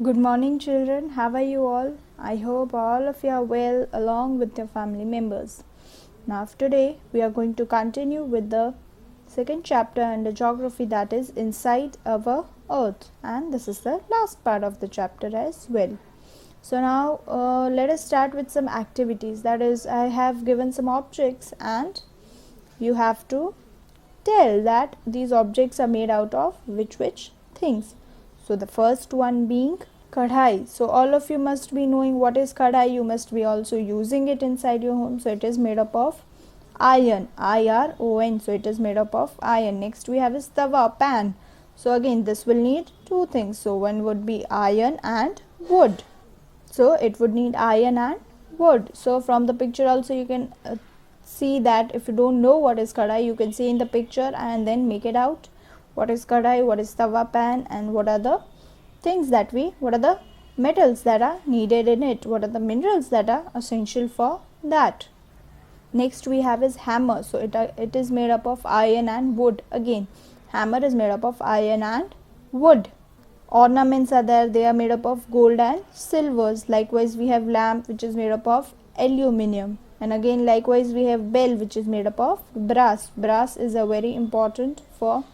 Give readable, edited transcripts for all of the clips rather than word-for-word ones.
Good morning, children. How are you all? I hope all of you are well along with your family members. Now, today we are going to continue with the second chapter under geography, that is inside our earth, and this is the last part of the chapter as well. So now let us start with some activities. That is, I have given some objects and you have to tell that these objects are made out of which things. So the first one being kadhai. So all of you must be knowing what is kadhai. You must be also using it inside your home. So it is made up of iron, iron. So it is made up of iron. Next we have is tawa, pan. So again this will need two things. So one would be iron and wood. So it would need iron and wood. So from the picture also you can see that if you don't know what is kadhai, you can see in the picture and then make it out. What is kadhai, what is tawa, pan, and what are the things that what are the metals that are needed in it, what are the minerals that are essential for that. Next we have is hammer. So it is made up of iron and wood. Again, hammer is made up of iron and wood. Ornaments are there, they are made up of gold and silvers. Likewise we have lamp, which is made up of aluminium. And again likewise we have bell, which is made up of brass. Brass is very important for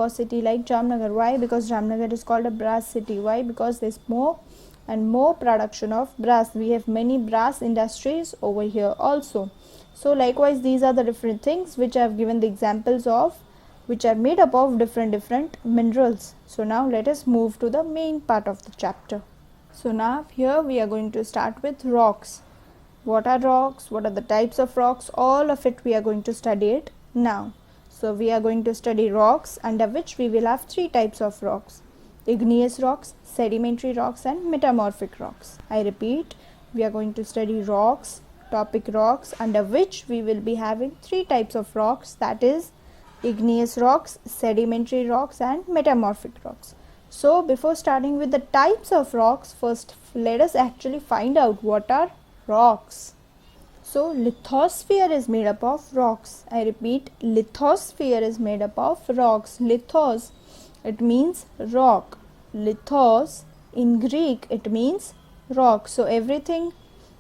city like Jamnagar. Why? Because Jamnagar is called a brass city. Why? Because there is more and more production of brass. We have many brass industries over here also. So likewise these are the different things which I have given the examples of, which are made up of different minerals. So now let us move to the main part of the chapter. So now here we are going to start with rocks. What are rocks? What are the types of rocks? All of it we are going to study it now. So we are going to study rocks, under which we will have three types of rocks: igneous rocks, sedimentary rocks, and metamorphic rocks. I repeat, we are going to study rocks, topic rocks, under which we will be having three types of rocks, that is igneous rocks, sedimentary rocks, and metamorphic rocks. So before starting with the types of rocks, first let us actually find out what are rocks. So lithosphere is made up of rocks. I repeat, lithosphere is made up of rocks. Lithos, it means rock. Lithos in Greek, it means rock. So everything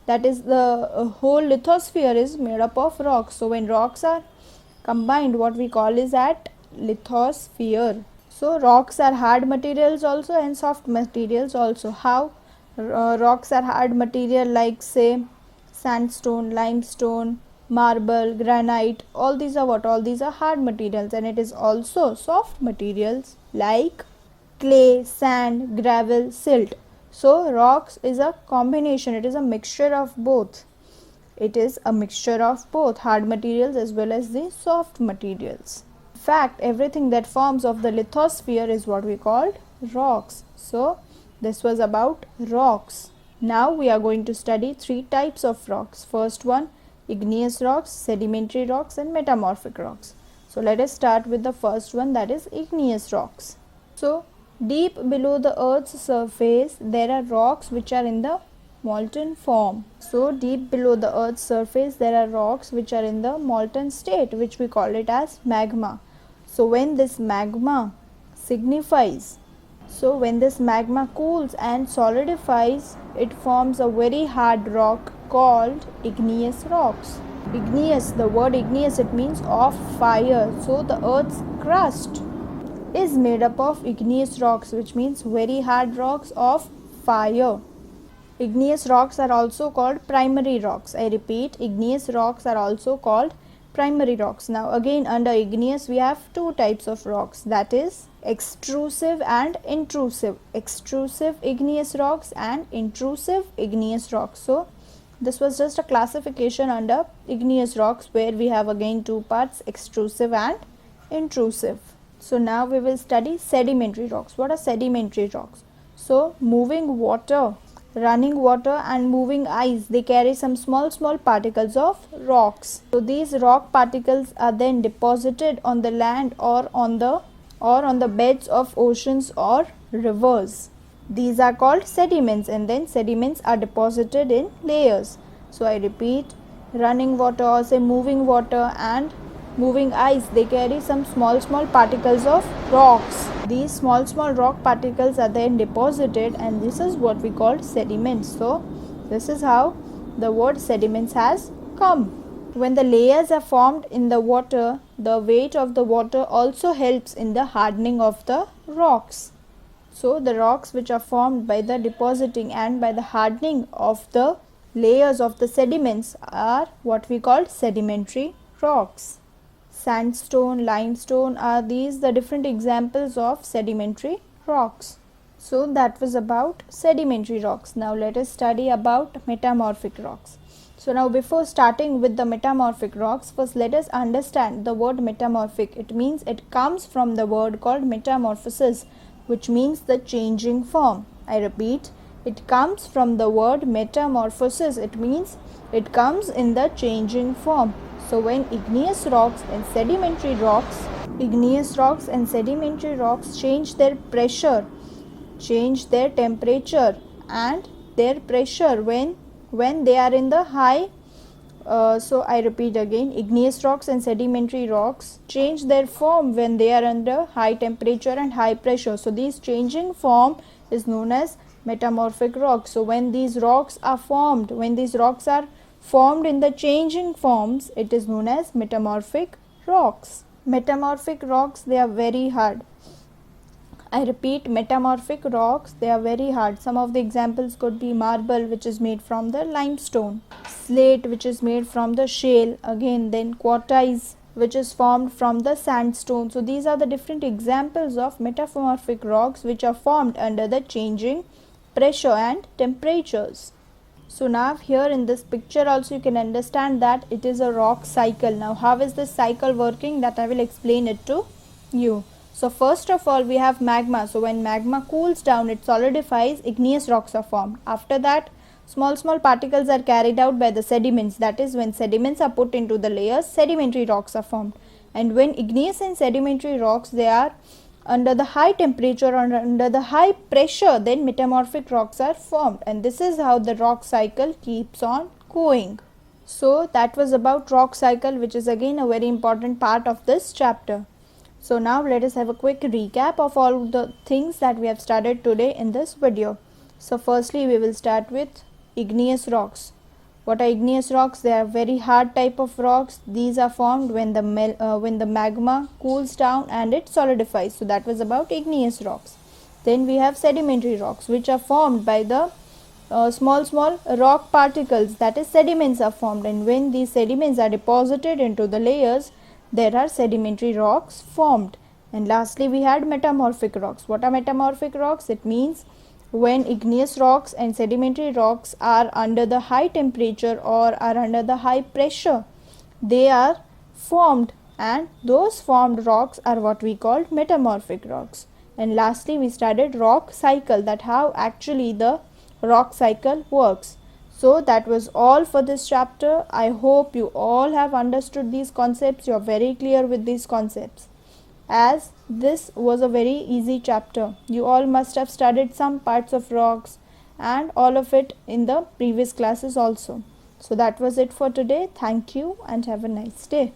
that is the whole lithosphere is made up of rocks. So when rocks are combined, what we call is that lithosphere. So rocks are hard materials also and soft materials also. How? Rocks are hard material, like say sandstone, limestone, marble, granite. All these are what? All these are hard materials. And it is also soft materials like clay, sand, gravel, silt. So rocks is a combination. It is a mixture of both. It is a mixture of both hard materials as well as the soft materials. In fact, everything that forms of the lithosphere is what we called rocks. So this was about rocks. Now we are going to study three types of rocks. First one, igneous rocks, sedimentary rocks, and metamorphic rocks. So let us start with the first one, that is igneous rocks. So deep below the earth's surface there are rocks which are in the molten form. So deep below the earth's surface there are rocks which are in the molten state, which we call it as magma. So when this magma cools and solidifies, it forms a very hard rock called igneous rocks. Igneous, the word igneous, it means of fire. So the earth's crust is made up of igneous rocks, which means very hard rocks of fire. Igneous rocks are also called primary rocks. I repeat, igneous rocks are also called primary rocks. Now again, under igneous we have two types of rocks, that is extrusive and intrusive. Extrusive igneous rocks and intrusive igneous rocks. So this was just a classification under igneous rocks, where we have again two parts, extrusive and intrusive. So now we will study sedimentary rocks. What are sedimentary rocks? So moving water, running water and moving ice, they carry some small particles of rocks. So these rock particles are then deposited on the land or on the beds of oceans or rivers. These are called sediments, and then sediments are deposited in layers. So I repeat, running water, or say moving water, and moving ice, they carry some small particles of rocks. These small rock particles are then deposited, and this is what we call sediments. So this is how the word sediments has come. When the layers are formed in the water, the weight of the water also helps in the hardening of the rocks. So the rocks which are formed by the depositing and by the hardening of the layers of the sediments are what we call sedimentary rocks. Sandstone, limestone are these the different examples of sedimentary rocks. So that was about sedimentary rocks. Now let us study about metamorphic rocks. So now before starting with the metamorphic rocks, first let us understand the word metamorphic. It means it comes from the word called metamorphosis, which means the changing form. I repeat, it comes from the word metamorphosis. It means it comes in the changing form. So when igneous rocks and sedimentary rocks change their pressure, change their temperature and their pressure when they are in the high, so I repeat again, igneous rocks and sedimentary rocks change their form when they are under high temperature and high pressure. So this changing form is known as metamorphic rocks. So when these rocks are formed, in the changing forms, it is known as metamorphic rocks. Metamorphic rocks, they are very hard. I repeat, metamorphic rocks, they are very hard. Some of the examples could be marble, which is made from the limestone, slate, which is made from the shale, again then quartz, which is formed from the sandstone. So these are the different examples of metamorphic rocks which are formed under the changing pressure and temperatures. So now here in this picture also you can understand that it is a rock cycle. Now how is this cycle working, that I will explain it to you. So first of all we have magma. So when magma cools down, it solidifies, igneous rocks are formed. After that, small particles are carried out by the sediments. That is, when sediments are put into the layers, sedimentary rocks are formed. And when igneous and sedimentary rocks, they are under the high temperature or under the high pressure, then metamorphic rocks are formed. And this is how the rock cycle keeps on going. So that was about rock cycle, which is again a very important part of this chapter. So now let us have a quick recap of all the things that we have studied today in this video. So firstly we will start with igneous rocks. What are igneous rocks? They are very hard type of rocks. These are formed when the magma cools down and it solidifies. So that was about igneous rocks. Then we have sedimentary rocks, which are formed by the small rock particles, that is sediments are formed, and when these sediments are deposited into the layers, there are sedimentary rocks formed. And lastly we had metamorphic rocks. What are metamorphic rocks? It means when igneous rocks and sedimentary rocks are under the high temperature or are under the high pressure, they are formed, and those formed rocks are what we call metamorphic rocks. And lastly we studied rock cycle, that how actually the rock cycle works. So that was all for this chapter. I hope you all have understood these concepts. You are very clear with these concepts. As this was a very easy chapter, you all must have studied some parts of rocks and all of it in the previous classes also. So that was it for today. Thank you and have a nice day.